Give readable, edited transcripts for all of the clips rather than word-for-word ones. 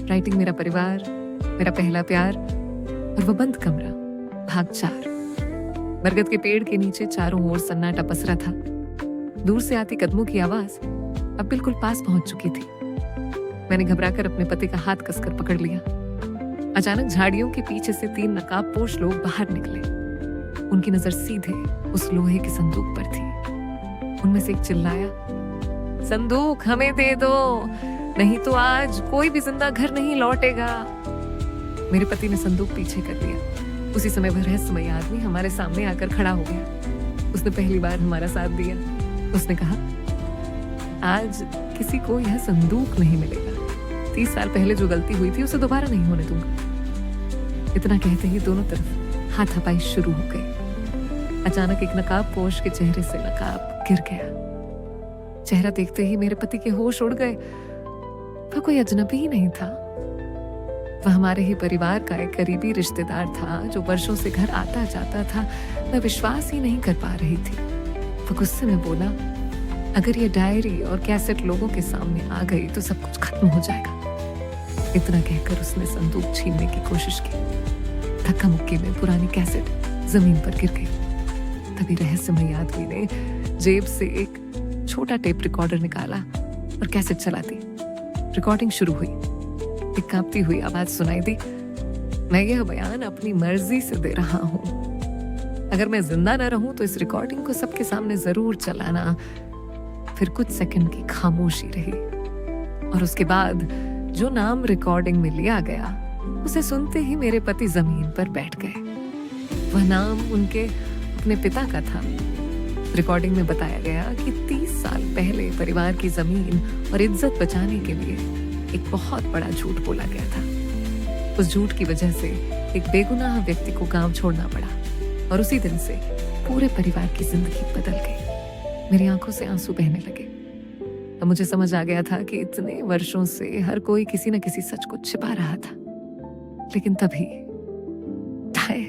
Writing मेरा परिवार, मेरा पहला प्यार और वो बंद कमरा, भाग 4। बरगद के पेड़ के नीचे चारों ओर सन्नाटा पसरा था। दूर से आती कदमों की आवाज अब बिल्कुल पास पहुंच चुकी थी। मैंने घबराकर अपने पति का हाथ कसकर पकड़ लिया। अचानक झाड़ियों के पीछे से 3 नकाबपोश लोग बाहर निकले। उनकी नजर सीधे उस लोहे की संदूक पर थी। उनमें से एक चिल्लाया, संदूक हमें दे दो, नहीं तो आज कोई भी जिंदा घर नहीं लौटेगा। मेरे पति ने संदूक पीछे कर दिया। उसी समय वह रहस्यमय आदमी हमारे सामने आकर खड़ा हो गया। उसने पहली बार हमारा साथ दिया। उसने कहा, आज किसी को यह संदूक नहीं मिलेगा। 30 साल पहले जो गलती हुई थी उसे दोबारा नहीं होने दूंगा। इतना कहते ही दोनों तरफ हाथापाई शुरू हो गई। अचानक एक नकाबपोश के चेहरे से नकाब गिर गया। चेहरा देखते ही मेरे पति के होश उड़ गए। वह कोई अजनबी ही नहीं था। वह हमारे ही परिवार का एक करीबी रिश्तेदार था जो वर्षों से घर आता जाता था। मैं विश्वास ही नहीं कर पा रही थी। वह गुस्से में बोला, अगर ये डायरी और कैसेट लोगों के सामने आ गई तो सब कुछ खत्म हो जाएगा। इतना कहकर उसने संदूक छीनने की कोशिश की। धक्का मुक्की में पुरानी कैसेट जमीन पर गिर गई। तभी रहस्यमय आदमी ने जेब से एक छोटा टेप रिकॉर्डर निकाला और कैसेट चला दी। रिकॉर्डिंग शुरू हुई। एक कांपती हुई आवाज सुनाई दी, मैं यह बयान अपनी मर्जी से दे रहा हूं। अगर मैं जिंदा न रहूं तो इस रिकॉर्डिंग को सबके सामने जरूर चलाना। फिर कुछ सेकंड की खामोशी रही और उसके बाद जो नाम रिकॉर्डिंग में लिया गया उसे सुनते ही मेरे पति जमीन पर बैठ गए। वह नाम उनके अपने पिता का था। रिकॉर्डिंग में बताया गया कि 30 साल पहले परिवार की जमीन और इज्जत बचाने के लिए एक बहुत बड़ा झूठ बोला गया था। उस झूठ की वजह से एक बेगुनाह व्यक्ति को गांव छोड़ना पड़ा और उसी दिन से पूरे परिवार की जिंदगी बदल गई। मेरी आंखों से आंसू बहने लगे। अब मुझे समझ आ गया था कि इतने वर्षों से हर कोई किसी न किसी सच को छिपा रहा था। लेकिन तभी ठाए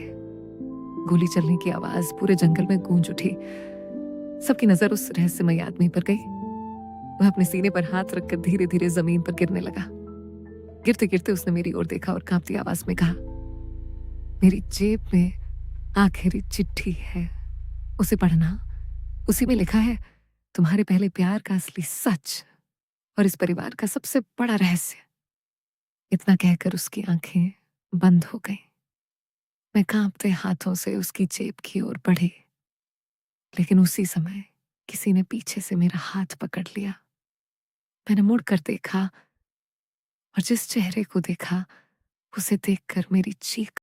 गोली चलने की आवाज पूरे जंगल में गूंज उठी। सबकी नजर उस रहस्यमय आदमी पर गई। वह अपने सीने पर हाथ रखकर धीरे धीरे जमीन पर गिरने लगा। गिरते गिरते उसने मेरी ओर देखा और कांपती आवाज में कहा, मेरी जेब में आखिरी चिट्ठी है, उसे पढ़ना। उसी में लिखा है तुम्हारे पहले प्यार का असली सच और इस परिवार का सबसे बड़ा रहस्य। इतना कहकर उसकी आंखें बंद हो गईं। मैं कांपते हाथों से उसकी जेब की ओर बढ़ी, लेकिन उसी समय किसी ने पीछे से मेरा हाथ पकड़ लिया। मैंने मुड़कर देखा और जिस चेहरे को देखा उसे देखकर मेरी चीख